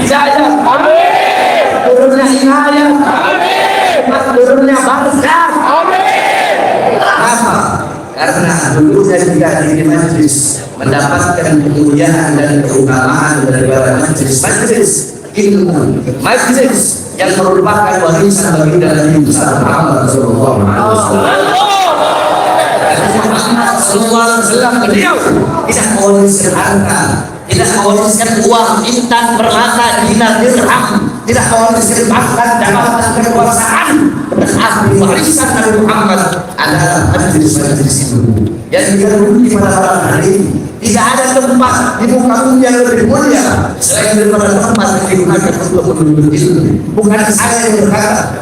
hidayah, amin. Turunnya inayah, amin. Turunnya barzakh, amin. Kenapa? Karena dulunya juga di majlis mendapatkan kemuliaan dan keutamaan daripada majlis ilmu, majlis yang merupakan warisan bagi Nabi Muhammad sallallahu alaihi wasallam. Beliau tidak mewariskan harta, tidak mewariskan uang, intan, permata, dinar, dirham, tidak mewariskan pangkat, jabatan, kekuasaan. Tetapi warisan Nabi Muhammad adalah majlis-majlis itu yang digeluti pada malam hari ini. Tidak ada tempat di muka bumi yang lebih mulia selain daripada tempat yang digunakan untuk menuntut ilmu. Bukan saya yang berkata,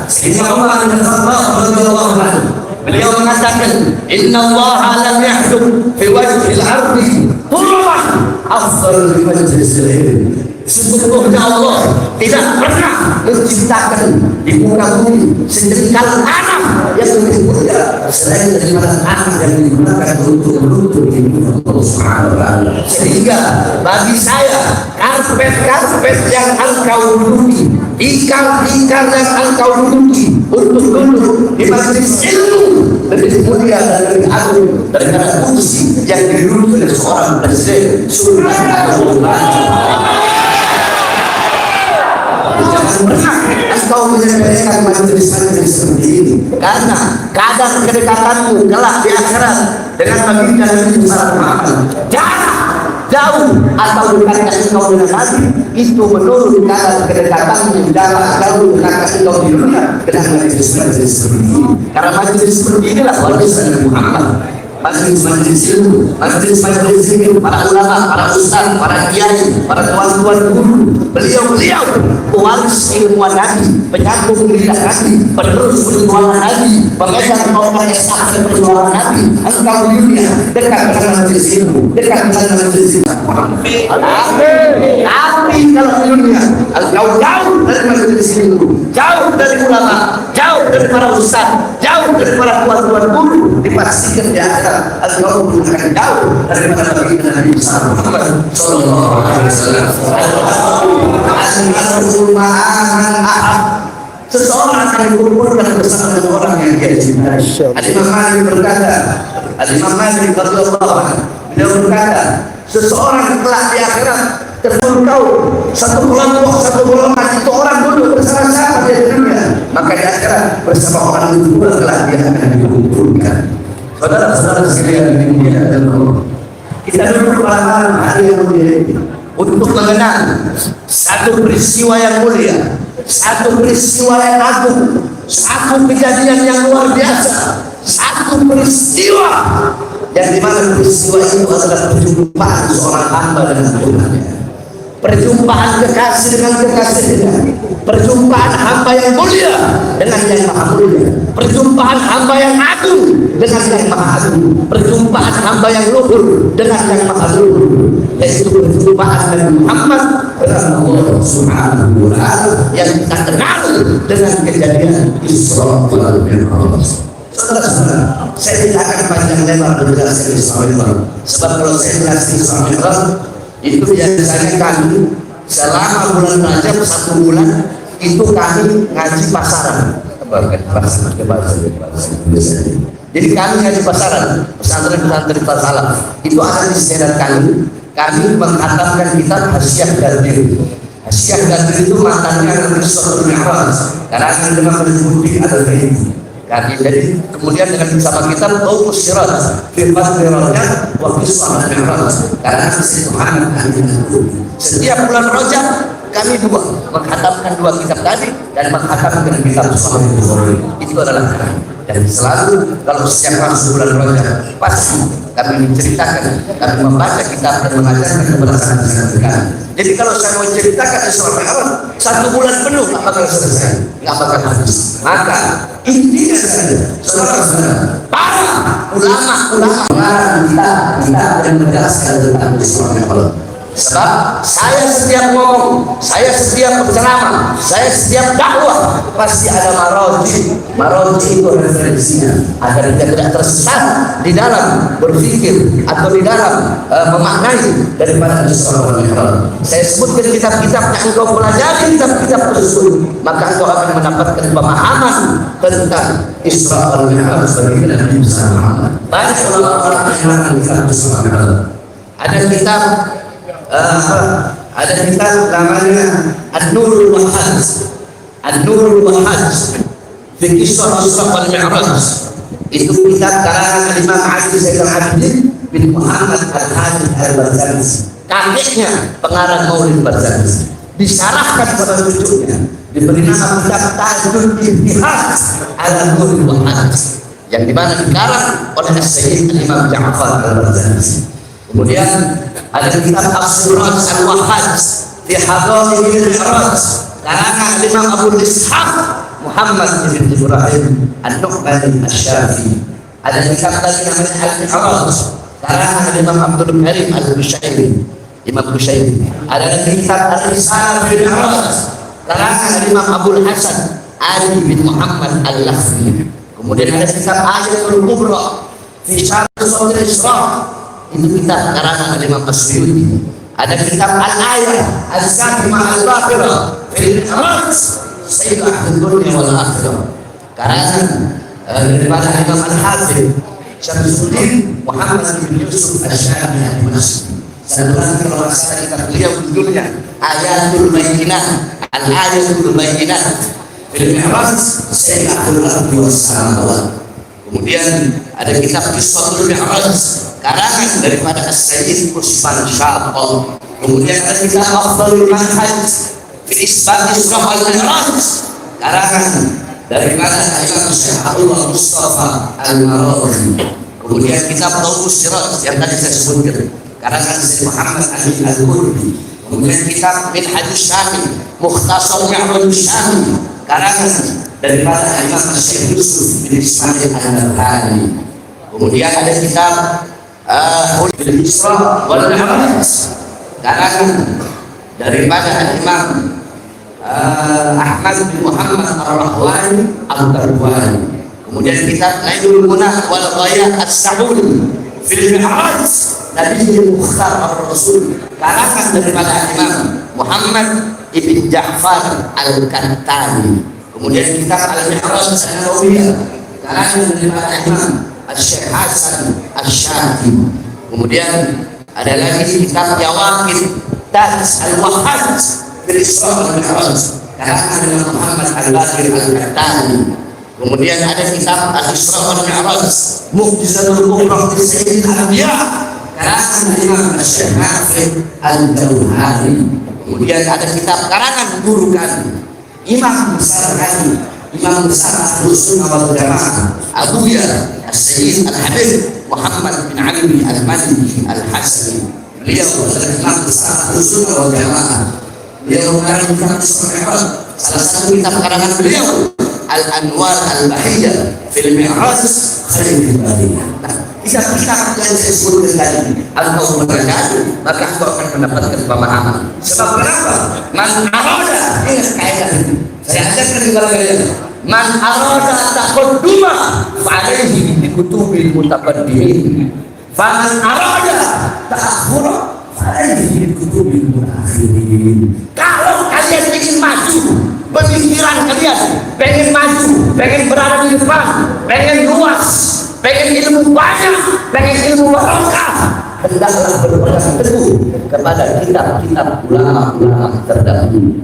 Sayyidina Umar bin Khattab radhiyallahu anhu, beliau mengatakan, Inna Allah lam yahdum fi wajhil ardi turban afdal min majlisil ilm. Sesungguhnya Allah tidak pernah menciptakan di muka bumi sejengkal tanah yang lebih mulia selain daripada tanah yang digunakan untuk menuntut ilmu Allah Subhanahu wa taala. Sehingga bagi saya, karpet-karpet yang engkau duduki, ikar-ikar yang engkau duduki untuk duduk di majelis ilmu lebih mulia dan lebih agung daripada kursi yang diduduki oleh seorang presiden. Jangan pernah engkau menyepelekan majelis-majelis seperti ini, karena kadar kedekatanmu kelak di akhirat dengan baginda Nabi Muhammad jauh atau dekatnya engkau dengan Nabi itu menurut kadar kedekatanmu jauh dekatnya engkau di dunia dengan majelis-majelis seperti ini. Karena majelis seperti inilah warisan Nabi Muhammad. Majelis ilmu, majelis zikir para ulama, para ustaz, para kiai, para tuan-tuan guru, beliau pewaris ilmuwan Nabi, penyambung lidah Nabi, penerus perjuangan Nabi, pemegang tongkat esah perjuangan Nabi. Engkau di dunia dekat dengan majelis ilmu, dekat dengan majelis zikir. Tapi kalau di dunia engkau jauh dari majelis ilmu, jauh dari ulama, jauh dari para ustaz, jauh dari para tuan-tuan guru, dipastikan di atas engkau akan jauh daripada baginda Nabi Muhammad sallallahu alaihi wasallam. Seseorang akan dikumpulkan bersama dengan orang yang dia cintai. Al-Imam Malik berkata, Al-Imam Malik radhiyallahu anhu, beliau berkata, seseorang kelak di akhirat terpukau satu golongan itu orang duduk bersama-sama di dunia, maka di akhirat bersama orang itu pula kelak dia akan dikumpulkan. Saudara-saudara sekalian yang dimuliakan Allah, kita duduk pada malam hari yang mulia ini untuk mengenang satu peristiwa yang mulia, satu peristiwa yang agung, satu kejadian yang luar biasa, satu peristiwa yang dimana peristiwa itu adalah perjumpaan seorang hamba dengan Tuhannya, perjumpaan kekasih dengan kekasihnya, perjumpaan hamba yang mulia dengan yang maha mulia, perjumpaan hamba yang agung dengan yang maha agung, perjumpaan hamba yang luhur dengan yang maha luhur, yaitu perjumpaan Nabi Muhammad dengan Allah Subhanahu wa taala yang kita kenal dengan kejadian Isra wal Mi'raj. Saudara-saudara, saya tidak akan panjang lebar menjelaskan Isra wal Mi'raj, sebab kalau saya jelaskan Isra wal Mi'raj itu biasanya kami selama bulan Rajab 1 bulan itu kami ngaji pasaran. Jadi kami ngaji pasaran, pesantren pasaran itu ada di sekitar kami menghatamkan kitab Hasyiah Dardir. Hasyiah Dardir itu matanya adalah Isra wal Mi'raj, karena akan dengan menyebutkan ada itu. Jadi kemudian dengan bersama kita Tauqus Sirat firman Mi'rajnya wa Isra wal Mi'raj, karena Tuhan setiap bulan Rajab kami menghatamkan 2 kitab tadi dan menghatamkan kitab Sahih Bukhari. Itu adalah kami. Dan selalu kalau setiap masuk bulan Rajab pasti kami menceritakan, kami membaca kitab dan mengajarkan kepada santri-santri kami. Jadi kalau saya mau ceritakan Isra Mi'raj 1 bulan penuh nggak bakal selesai, nggak bakal habis. Maka intinya saja, saudara-saudara, para ulama kita yang menjelaskan tentang Isra Mi'raj. Sebab saya setiap ngomong saya setiap berceramah, saya setiap dakwah pasti ada maroji. Maroji itu referensinya agar dia tidak tersesat di dalam berpikir atau di dalam memaknai daripada Isra wal Mi'raj. Saya sebutkan kitab-kitab yang engkau pelajari, kitab-kitab tersebut, maka engkau akan mendapatkan pemahaman tentang Isra wal Mi'raj bagi Nabi Muhammad. Banyak ulama-ulama yang mengarang kitab Isra wal Mi'raj. Ada kitab namanya An-Nurul Wahhaj. An-Nurul Wahhaj fi Isra wal Mi'raj. Itu kitab karangan Imam Ali Zainal Abidin bin Muhammad Al-Hadi Al-Barzanji, kakeknya pengarang Maulid Barzanji. Disyarahkan pada cucunya, diberi nama kitab Tajul Ijtihad ala Nurul Wahhaj, yang dimana dikarang oleh Sayyid Imam Ja'far Al-Barzanji. Kemudian ada kitab As-Suraj Al-Wahhaj fi Hadairil Mi'raj karangan Imam Abu Ishaq Muhammad bin Ibrahim An-Nu'mani Asy-Syafi'i. Ada kitab lagi namanya Al-Mi'raj karangan Imam Abdul Karim Al-Bushairi, Imam Bushairi. Ada kitab Al-Risalah fil Mi'raj karangan Imam Abdul Hasan Ali bin Muhammad Al-Lakhmi. Kemudian ada kitab Ayatul Kubra fi Syarh Suratul Isra, itu kitab karangan Imam As-Suyuti. Ada kitab Al-Ayah Az-Zakimah Al-Baqirah fil Mi'raj Sayyid Abdul Dunya wal Akhirah karangan daripada Imam Al-Hafidh Syamsuddin Muhammad bin Yusuf Asy-Syami Al-Masri. Sanadkan kalau saya kitab beliau judulnya Ayatul Bayyinah, Al-Ayatul Bayyinah fil Mi'raj Sayyid Abdul Ardi was Samawat. Kemudian ada kitab Qissatul Mi'raj karangan daripada As-Sayyid Usman Syaqq. Kemudian ada kitab Afdhalul Manhaj fi Isbat Isra wal Mi'raj karangan daripada Imam Syekh Abdullah Mustafa Al-Marwazi. Kemudian kitab Tauhid Siraj yang tadi saya sebutkan karangan Syekh Muhammad Ali Al-Qurbi. Kemudian kitab Minhajus Syami Mukhtasar Mi'raj Syami karangan daripada Imam Syekh Yusuf bin Ismail Al-Nabhani. Kemudian ada kitab Isra wal Mi'raj karangan daripada Imam Ahmad bin Muhammad Ar-Rahwani Al-Tarwani. Kemudian kitab Nailul Munah wal Ghayat As-Sa'ud fil Mi'raj Nabi Mukhtar Ar-Rasul karangan daripada Imam Muhammad ibn Ja'far Al-Kattani. Kemudian kitab Al-Mi'raj An-Nawawiyah karangan daripada Imam Al-Syekh Hasan Al-Syakir. Kemudian ada lagi kitab Yawaqid Taj Al-Wahhaj fil Isra wal Mi'raj karangan Imam Muhammad Al-Baqir Al-Kattani. Kemudian ada kitab Al-Isra wal Mi'raj Mu'jizatul Kubra fi Sayyidil Anbiya karangan Imam Al-Syekh Hafidh Al-Jauhari. Kemudian ada kitab karangan guru kami Imam besar kami, Imam besar Ahlus Sunnah wal Jamaah Abuya As-Sayyid Al-Habib Muhammad bin Ali Al-Madini Al-Hasani. Beliau adalah Imam besar Ahlus Sunnah wal Jamaah. Beliau mengarang kitab Isra. Salah satu kitab karangan beliau Al-Anwar Al-Bahiyah fil Mi'raj Khairul Bariyah. Kitab-kitab yang saya sebutkan tadi, engkau membaca, maka engkau akan mendapatkan pemahaman. Sebab kenapa? Man arada, ingat kaidah ini. Saya ajarkan kepada kalian. Man arada taqadduma fa'alaihi bi kutubil mutaqaddimin. Faman arada ta'akhkhura fa'alaihi bi kutubil mutaakhirin. Kalau kalian ingin maju, pemikiran kalian pengen maju, pengen berada di depan, pengen luas, pengen ilmu banyak, pengen ilmu barokah, hendaklah berpegang teguh kepada kitab-kitab ulama-ulama terdahulu.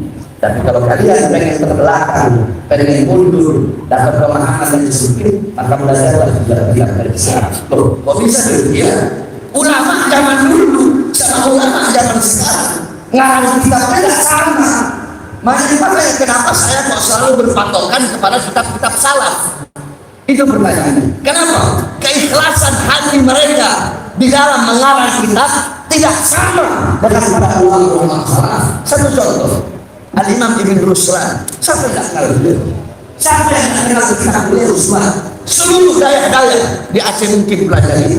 Tapi kalau kalian pengen terbelakang, pengen mundur, dapat pemahaman yang sedikit, maka belajarlah juga kitab dari Islam. Kok bisa demikian? Ulama zaman dulu sama ulama zaman sekarang ngarang kitabnya tidak sama. Makanya kenapa saya kok selalu berpatokan kepada kitab-kitab salaf? Itu pertanyaannya. Kenapa? Keikhlasan hati mereka di dalam mengarang kitab tidak sama dengan para ulama salaf. Satu contoh, Al-Imam Ibn Ruslan. Siapa yang kenal beliau? Siapa yang kenal kitab beliau Ruslan? Seluruh daya-daya di Aceh mungkin pelajari.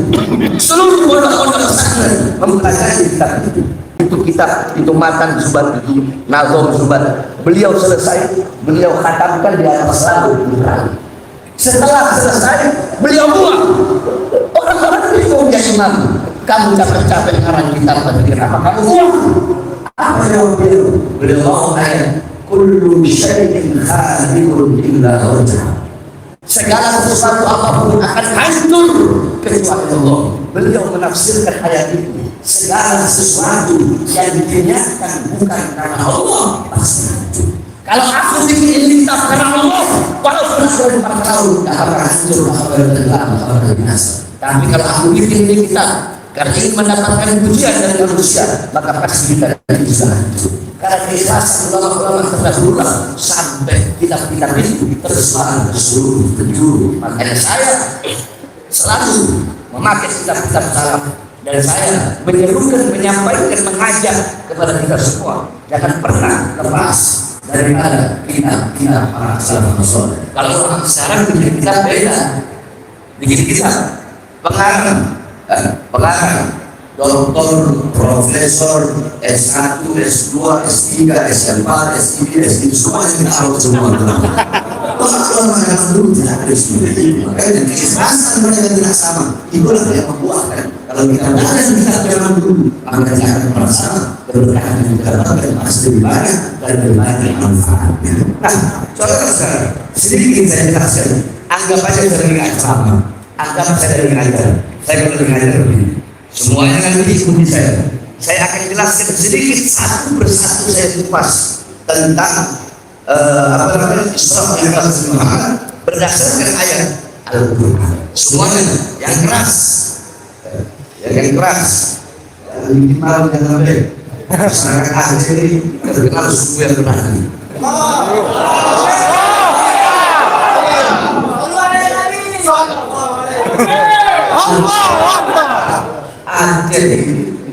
Seluruh pondok-pondok pesantren mempelajari kitab itu. itu kitab, itu matan Zubat, itu nazom Zubat. Beliau selesai, beliau khatamkan di atas laut. Setelah selesai, beliau buang. Orang-orang bingung ya Imam, kamu capek-capek ngarang kitab tadi, apa kamu buang? Apa jawab beliau? Beliau ayat, kullu syai'in khalidun illa wajhah. Segala sesuatu apapun akan hancur kecuali Allah. Beliau menafsirkan ayat itu, segala sesuatu yang dinyatakan bukan karena Allah pasti hancur. Kalau aku bikin kitab karena Allah, walaupun sudah 4 tahun, tidak akan hancur, tidak akan tenggelam, tidak akan binasa. Tapi kalau aku bikin kitab karena ingin mendapatkan pujian dari manusia, maka pasti kita bisa hancur. Karena keikhlasan ulama-ulama terdahulu sampai kitab-kitab itu tersebar ke seluruh penjuru. Makanya saya selalu memakai kitab-kitab salaf, dan saya menyerukan, menyampaikan, mengajak kepada kita semua jangan pernah lepas daripada kitab-kitab para salaf saleh. Kalau orang sekarang bikin kitab beda, bikin kitab pengarang, doktor, profesor, S1, S2, S3, S4, S3, S3, semuanya kita tahu semua. Kalau mereka dulu tidak ada seperti itu, makanya keikhlasan mereka tidak sama. Itulah yang membuatkan. Kalau kita ada kita zaman dulu, maka kita akan merasa berkah yang kita dapatkan pasti lebih banyak dan lebih banyak manfaatnya. Nah, contoh sekarang, sedikit saya jelaskan. Anggap aja saya dengar sama, anggap saya dengar ajar. Saya pernah dengar begini. Semuanya nanti ikuti saya. Saya akan jelaskan sedikit satu persatu, saya kupas tentang Isra Mi'raj Muhammad berdasarkan ayat Al-Quran. Semuanya yang keras, yang keras, yang minimal jangan baik. Masyarakat Aceh ini terkenal suku yang berani. Aceh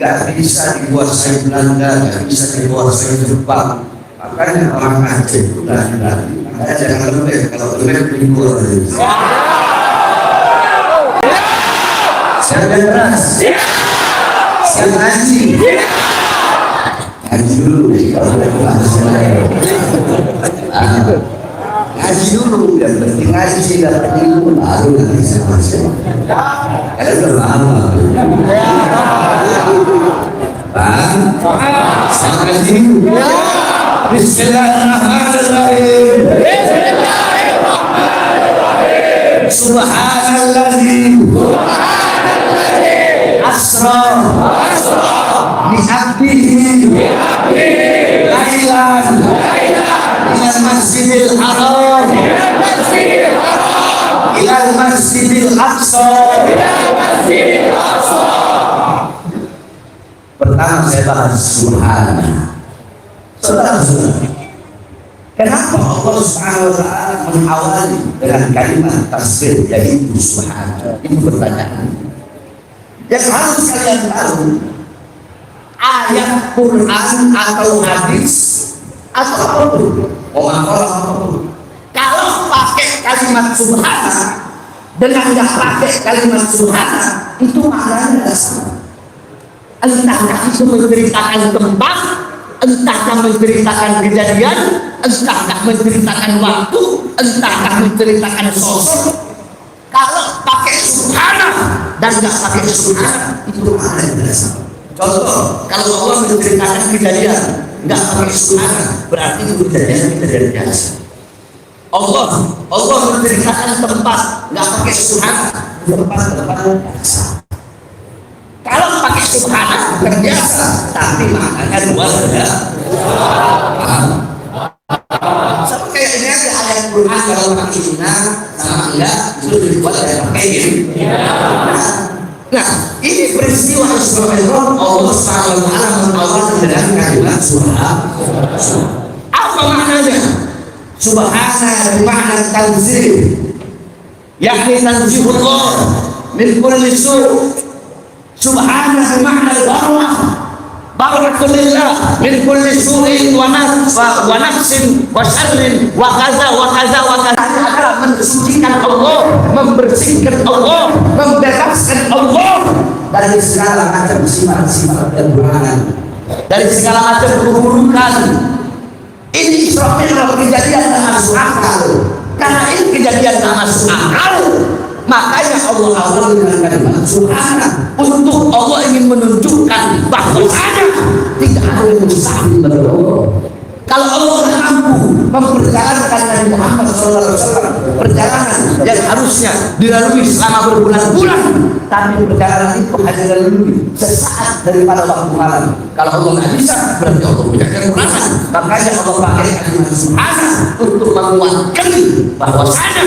nggak bisa dikuasai Belanda, nggak bisa dikuasai Jepang. Makanya orang Aceh itu berani-berani. Makanya jangan lembek, kalau lembek libur. Saya keras, saya ngaji. Ngaji dulu, ngaji dulu, yang penting ngaji sih dapat ilmu, baru nanti saya masuk. Karena udah lama. Bang, saya ngaji dulu. Bismillahirrahmanirrahim. Subhanalladzi asra bi'abdihi lailan ilal masjidil haram ilal masjidil aqsa. Pertama saya bahas subhanallah. Saudara-saudara, kenapa Allah Subhanahu wa ta'ala mengawali dengan kalimat tasbih yaitu subhanallah? Itu pertanyaan. Yang harus kalian tahu, ayat Quran atau hadis atau apapun, apapun, kalau pakai kalimat subhanallah dengan tidak pakai kalimat subhanallah, itu maknanya sama. Entah itu menceritakan tempat, entahkah menceritakan kejadian, entahkah menceritakan waktu, entahkah menceritakan sosok. Kalau pakai subhanallah dan nggak pakai subhanallah, itu ada yang sama. Contoh, kalau Allah menceritakan kejadian nggak pakai subhanallah, berarti itu kejadian biasa. Allah menceritakan tempat nggak pakai subhanallah, tempat biasa. Kalau pakai subhanallah terbiasa, tapi maknanya luar biasa. Sama kayak ini aja ayat Quran kalau pakai sunnah sama enggak itu dibuat dari pakai ini. Nah, ini peristiwa Isra Mi'raj Allah SWT mengawali dengan kalimat subhanallah. Apa maknanya? Subhanallah bermakna tanzih, yakni tanzihullah min kulli su'. Subhanallah bermakna barwah, barakatulillah min kulli su'in wa nafsin wa syarrin wa kaza wa kaza wa kaza. Adalah mensucikan Allah, membersihkan Allah, membebaskan Allah dari segala macam sifat-sifat keburukan. dari segala macam keburukan. Ini Isra Mi'raj kejadian tak masuk akal. Karena ini kejadian tak masuk akal, makanya Allah awal dengan kalimat subhana, untuk Allah ingin menunjukkan bahwa tidak ada yang mustahil bagi Allah. Kalau Allah mampu memperjalankan Nabi Muhammad SAW perjalanan yang harusnya dilalui selama berbulan-bulan, tapi perjalanan itu hanya dilalui sesaat daripada waktu malam. Kalau Allah nggak bisa, berarti Allah punya kekurangan. Makanya Allah pakai kalimat subhana untuk menguatkan bahwa sana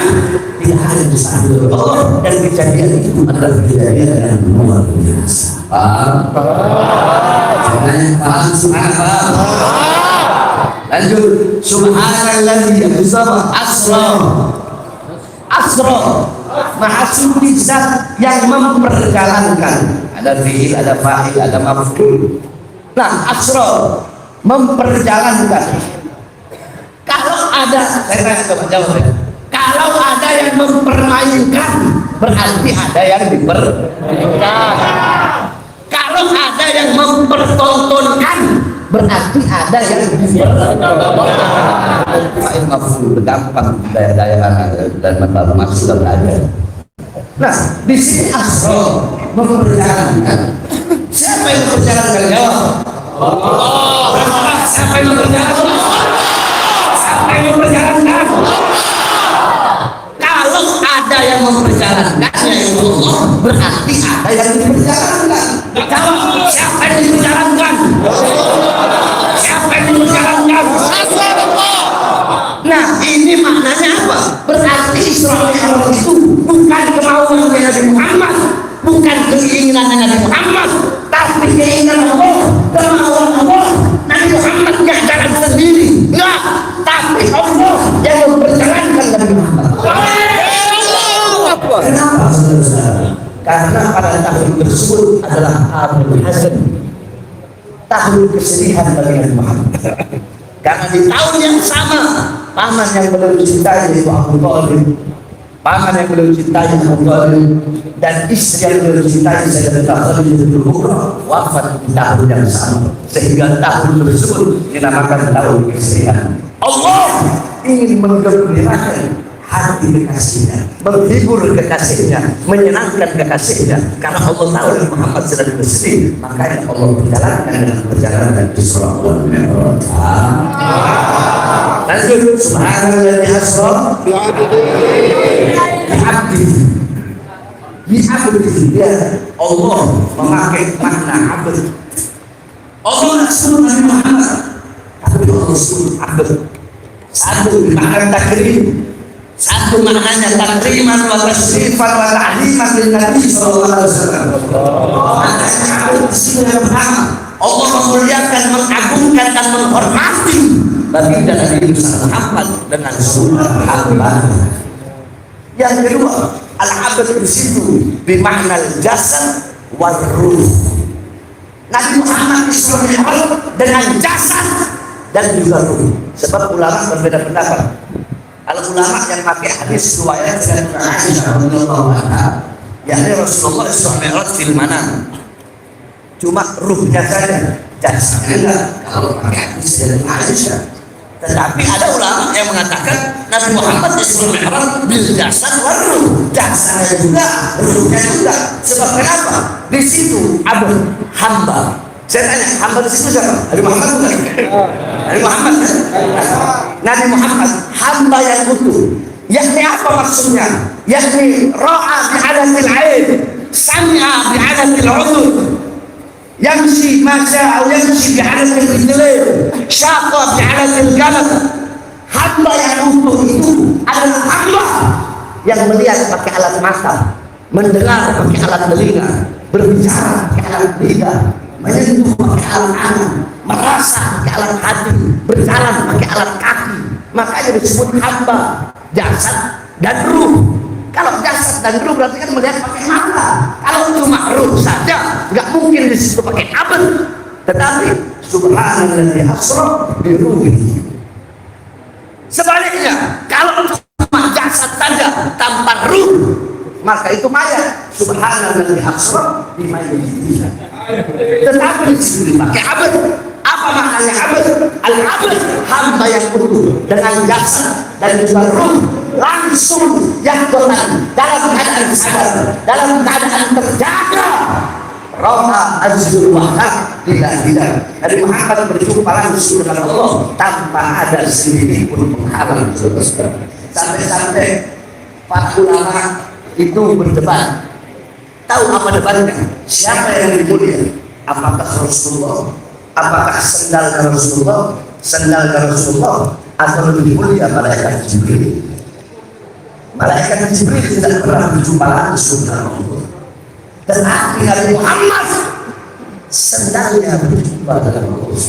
tidak ada yang mustahil bagi Allah, dan kejadian itu adalah kejadian yang luar biasa. Paham? Subhanallah. Lanjut, subhanalladzi asra maha suci zat yang memperjalankan. Ada fi'il, ada fa'il, ada maf'ul. Nah, asra memperjalankan. Kalau ada, saya tanya coba jawab ya. Kalau ada yang mempermainkan, berarti ada yang dipermainkan. Kalau ada yang mempertontonkan, berarti ada yang fa'il maf'ul, gampang daya-daya dan masuk dan belajar. Nah, di sini asra memperjalankan. Siapa yang memperjalankan? Jawab. Allah. Siapa yang memperjalankan? Siapa yang memperjalankan? Kalau ada yang memperjalankan, Allah, berarti ada yang diperjalankan. Jawab. Siapa yang diperjalankan? Siapa yang diperjalankan? Nah, ini maknanya apa? Berarti Isra Mi'raj itu bukan kemauan Nabi Muhammad, bukan keinginan Nabi Muhammad, tapi keinginan Allah, kemauan Allah. Nabi Muhammad nggak jalan sendiri, nggak, tapi Allah yang memperjalankan Nabi Muhammad. Kenapa, saudara? Karena pada tahun tersebut adalah Abul Hazan, tahun kesedihan bagi Nabi Muhammad. Karena di tahun yang sama, paman yang beliau cintai yaitu Abu Thalib, paman yang beliau cintai Abu Thalib, dan istri yang beliau cintai Sayyidatuna Khadijah Kubra wafat di tahun yang sama, sehingga tahun tersebut dinamakan tahun kesedihan. Allah ingin menggembirakan hati kekasihnya, menghibur kekasihnya, menyenangkan kekasihnya. Karena Allah tahu Muhammad sedang bersedih, makanya Allah berjalankan dengan perjalanan Isra wal Mi'raj. Lanjut, subhanalladzi asra bi'abdihi. Ya, Allah memakai makna abd. Allah suruh Nabi Muhammad, tapi Allah suruh abd. Satu makna takrim, satu maknanya takriman wa tasrifan wa ta'liman lin Nabi sallallahu alaihi wasallam. Allah memuliakan, mengagungkan dan menghormati baginda Nabi Muhammad dengan sunnah hamba. Yang kedua, al-abd di situ bermakna jasad wal ruh. Nabi Muhammad Isra Mi'raj dengan jasad dan juga ruh. Sebab ulama berbeda pendapat. Al ulama yang pakai hadis riwayat dari Aisyah radhiyallahu anha, yakni Rasulullah Isra Mi'raj di mana? Cuma ruhnya saja, jasadnya kalau pakai hadis dari Aisyah. Tetapi ada ulama yang mengatakan Nabi Muhammad Isra Mi'raj bil jasad wal ruh, jasadnya juga, ruhnya juga. Sebab kenapa? Di situ ada hamba. Saya tanya, hamba di situ siapa? Nabi Muhammad bukan? Nabi Muhammad kan? Nabi Muhammad hamba yang utuh. Yakni apa maksudnya? Yakni ra'a bi'adatil aid, sami'a bi'adatil udhun, yamshi masya atau yamshi bi'adatil rijlain, syaqa bi'adatil qalb. Hamba yang utuh itu adalah hamba yang melihat pakai alat mata, mendengar pakai alat telinga, berbicara pakai alat lidah, menyentuh pakai alat tangan, merasa pakai alat hati, berjalan pakai alat kaki. Makanya disebut hamba, jasad dan ruh. Kalau jasad dan ruh berarti kan melihat pakai mata. Kalau cuma ruh saja, nggak mungkin di situ pakai abad. Tetapi subhanalladzi asra bi ruhihi. Sebaliknya, kalau cuma jasad saja tanpa ruh, maka itu mayat. Subhanalladzi asra bi mayyitihi. Tetapi Jibril pakai abad. Apa maknanya abad? Al-abad hamba yang utuh dengan jasad dan juga ruh langsung yang total dalam keadaan sadar, dalam keadaan terjaga. Roha azul wahab tidak dari Muhammad berjumpa langsung dengan Allah tanpa ada sedikit pun penghalang. Sampai-sampai para ulama itu berdebat. Tahu apa debatnya? Siapa yang lebih mulia? Apakah Rasulullah? Apakah sendal Rasulullah? Sendal Rasulullah atau lebih mulia malaikat Jibril? Malaikat Jibril tidak pernah berjumpa langsung dengan Allah. Tetapi Nabi Muhammad sendalnya berjumpa dengan Allah.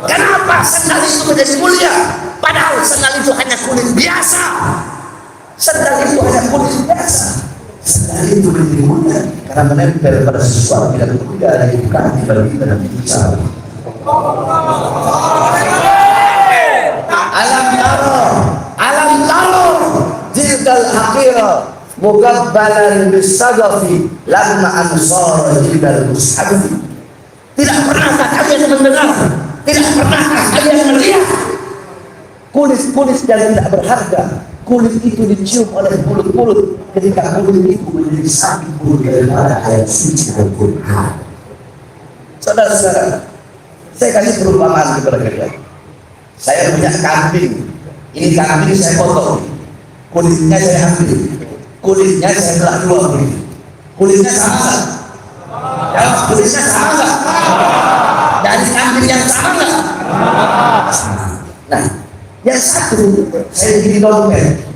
Kenapa sendal itu menjadi mulia? Padahal sendal itu hanya kulit biasa. Sendal itu hanya kulit biasa. Sendal itu menjadi mulia karena menempel pada sesuatu yang mulia dari kaki bagi kita dan bisa. Alam taro jildal akhirah mugabbalan bisadafi lamma ansara jildal mushafi. Tidak pernahkah kalian mendengar, tidak pernahkah kalian melihat kulit-kulit yang tidak berharga, kulit itu dicium oleh mulut-mulut ketika kulit itu menjadi sampul daripada ayat suci Al-Quran. Saudara-saudara, saya kasih perumpamaan kepada kalian. Saya punya kambing, ini kambing saya potong, kulitnya saya ambil, kulitnya saya belah dua begini. Kulitnya sama nggak? Jawab, kulitnya sama nggak? Dari kambing yang sama nggak? Nah, yang satu saya bikin dompet.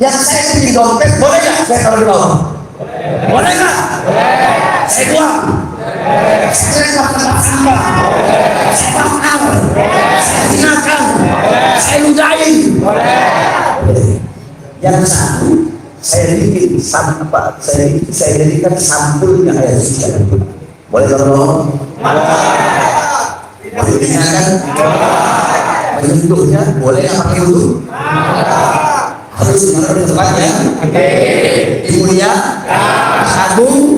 Yang saya bikin dompet boleh nggak saya taruh di bawah? Boleh nggak? Saya buang. Saya lakukan sampah. Saya bakar. Saya gunakan. Saya ludahin. Yang satu saya bikin sampah. Saya jadikan sampulnya ayat suci. Boleh taruh? Boleh gunakan. Menyentuhnya boleh nggak pakai wudhu? Harus menaruh di tempatnya. Mulia, agung,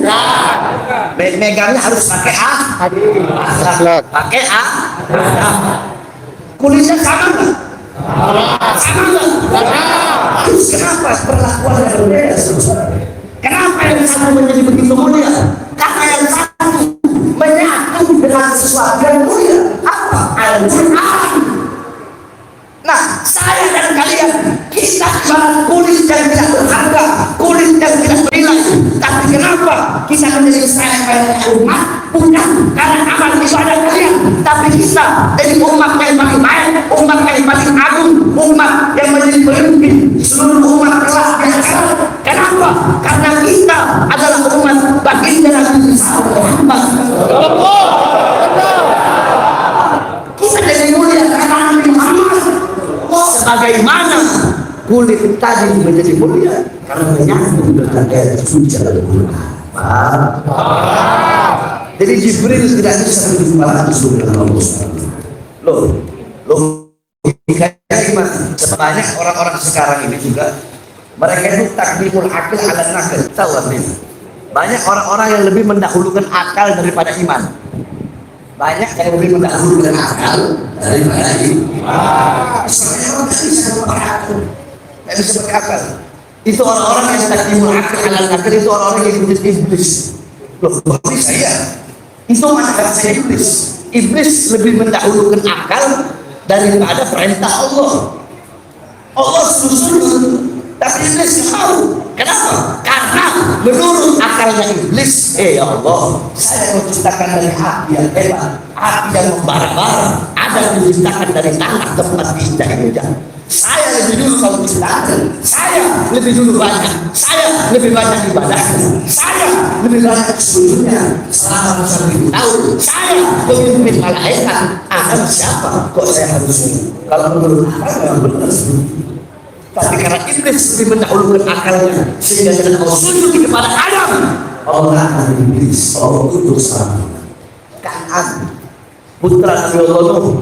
megangnya harus pakai pakai kulitnya sama nggak? Sama nggak? Terus kenapa perlakuannya berbeda? Kenapa yang satu menjadi begitu mulia? Karena yang satu menyatu dengan sesuatu yang mulia. Apa? Al-Quran. Nah, saya dan kalian kita ibarat kulit yang tidak berharga, kulit yang tidak bernilai. Tapi kenapa kita menjadi sayang umat? Bukan karena amal ibadah kalian, tapi kita jadi umat yang paling baik, umat yang paling agung, umat yang menjadi pemimpin seluruh umat kelak di akhirat. Kenapa? Karena kita adalah umat baginda Nabi Muhammad. Kita jadi mulia karena Nabi Muhammad. Sebagaimana kulit tadi menjadi mulia karena menyatu dengan ayat suci Al-Quran. Jadi Jibril tidak bisa berjumpa langsung dengan Allah. Loh, gimana? Sebanyak orang-orang sekarang ini juga mereka itu takdimul akal ala nakal. Tahu artinya? Banyak orang-orang yang lebih mendahulukan akal daripada iman. Banyak yang lebih mendahulukan akal daripada iman. Tidak bisa berakal. Itu orang-orang yang takdimul akal ala nakal, itu orang-orang yang iblis. Loh, bisa ya? Itu masalah saya iblis. Iblis lebih mendahulukan akal daripada perintah Allah. Allah suruh, tapi iblis tahu. Kenapa? Karena menurut akalnya iblis, ya Allah, saya menciptakan dari api yang hebat, api yang membara-bara, ada yang diciptakan dari tanah tempat diinjak-injak. Saya lebih dulu kalau diciptakan, saya lebih dulu banyak, saya lebih banyak ibadah, saya lebih banyak sebelumnya selama 1000 tahun, saya memimpin malaikat. Adam siapa? Kok saya harus ini? Kalau menurut akal benar. Tapi karena iblis lebih mendahulukan akalnya, sehingga dengan Allah sujud kepada Adam, Allah akan iblis, Allah utus Kanan, putra Nabi Allah.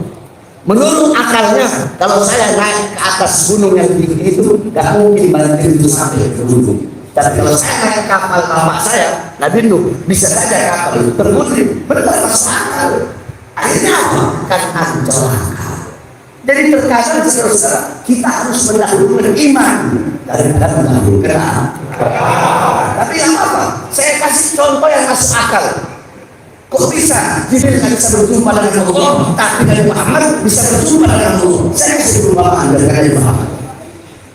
Menurut akalnya, kalau saya naik ke atas gunung yang tinggi itu, tidak mungkin banjir itu sampai ke gunung. Tapi kalau saya naik kapal bapak saya, Nabi Nuh, bisa saja kapal itu terguling. Benar masuk akal. Akhirnya apa? Kan celaka. Jadi terkadang saudara, kita harus mendahulukan iman daripada mendahulukan akal. Tapi yang apa? Saya kasih contoh yang masuk akal. Kok bisa Jibril nggak bisa berjumpa dengan Allah, tapi Nabi Muhammad bisa berjumpa dengan Allah? Saya kasih perumpamaan dari Nabi Muhammad.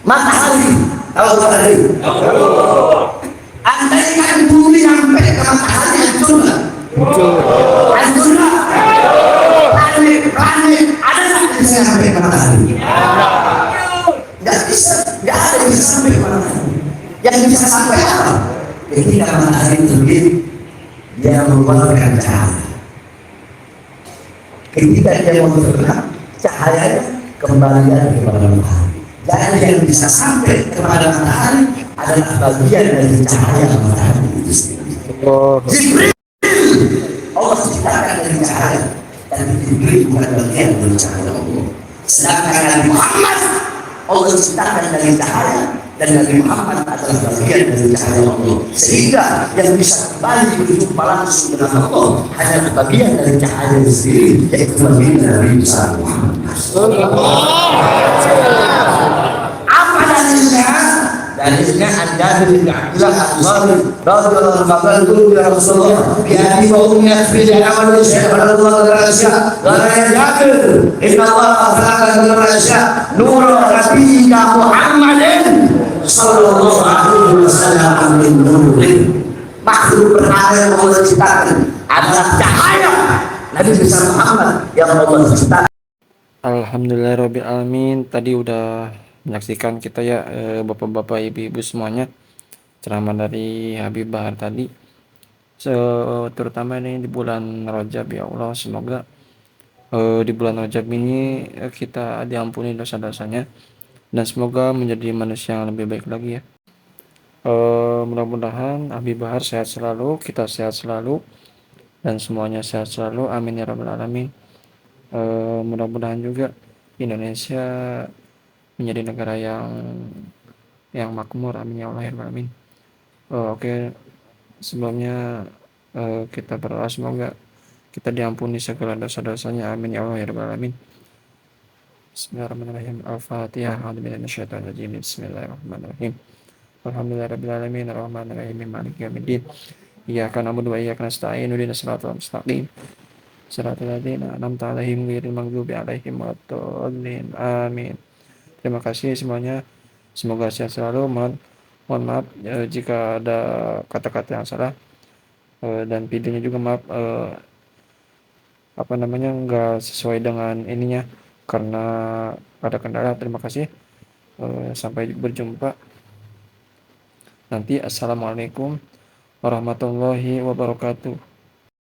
Matahari, tahu matahari? Andaikan bumi sampai ke matahari, hancur nggak? Hancur nggak? Planet ada nggak bisa sampai ke matahari? Nggak bisa, nggak ada yang bisa sampai ke matahari. Yang bisa sampai apa? Ketika matahari terbit, dia mengeluarkan cahaya. Ketika dia mau terbenam, cahayanya kembali kepada matahari. Jadi yang bisa sampai kepada matahari adalah bagian dari cahaya matahari itu sendiri. Jibril Allah ciptakan dari cahaya, dan Jibril bukan bagian dari cahaya Allah. Sedangkan Nabi Muhammad Allah ciptakan dari cahaya, dan Nabi Muhammad adalah bagian dari cahaya Allah. Sehingga yang bisa kembali berjumpa langsung dengan Allah hanya bagian dari cahaya itu sendiri, yaitu bagian dari Muhammad. Apa dalilnya? Dalilnya An-Jabir bin Abdullah Al-Ansari radhiyallahu anhu ya Rasulullah ya wa ummi fi al-amal syai'an Allah ta'ala qala ya Jabir inna Allah khalaqa al-rasya nur nabiyyika Muhammadin sallallahu alaihi wasallam min nurin. Makhluk pertama yang Allah ciptakan adalah cahaya Nabi besar Muhammad yang Allah ciptakan. Alhamdulillahirabbil alamin. Tadi udah menyaksikan kita ya bapak-bapak ibu-ibu semuanya ceramah dari Habib Bahar tadi, terutama ini di bulan Rajab ya Allah, semoga di bulan Rajab ini kita diampuni dosa-dosanya dan semoga menjadi manusia yang lebih baik lagi ya. Mudah-mudahan Habib Bahar sehat selalu, kita sehat selalu, dan semuanya sehat selalu, amin ya rabbal alamin. Mudah-mudahan juga Indonesia menjadi negara yang makmur, amin ya Allah ya rabbal alamin. Oke, sebelumnya kita berdoa semoga kita diampuni segala dosa-dosanya, amin ya Allah ya rabbal alamin. Bismillahirrahmanirrahim. Al-Fatihah. A'udzubillahi minasyaitonir rajim. Bismillahirrahmanirrahim. Alhamdulillahirabbil alamin arrahmanirrahim maliki yaumiddin. Iyyaka na'budu wa iyyaka nasta'in. Ihdinas siratal mustaqim. Shiratal ladzina an'amta 'alaihim ghairil maghdubi 'alaihim waladdallin. Amin. Terima kasih semuanya. Semoga sehat selalu. Mohon maaf jika ada kata-kata yang salah, dan videonya juga maaf nggak sesuai dengan ininya karena ada kendala. Terima kasih. Sampai berjumpa nanti. Assalamualaikum warahmatullahi wabarakatuh.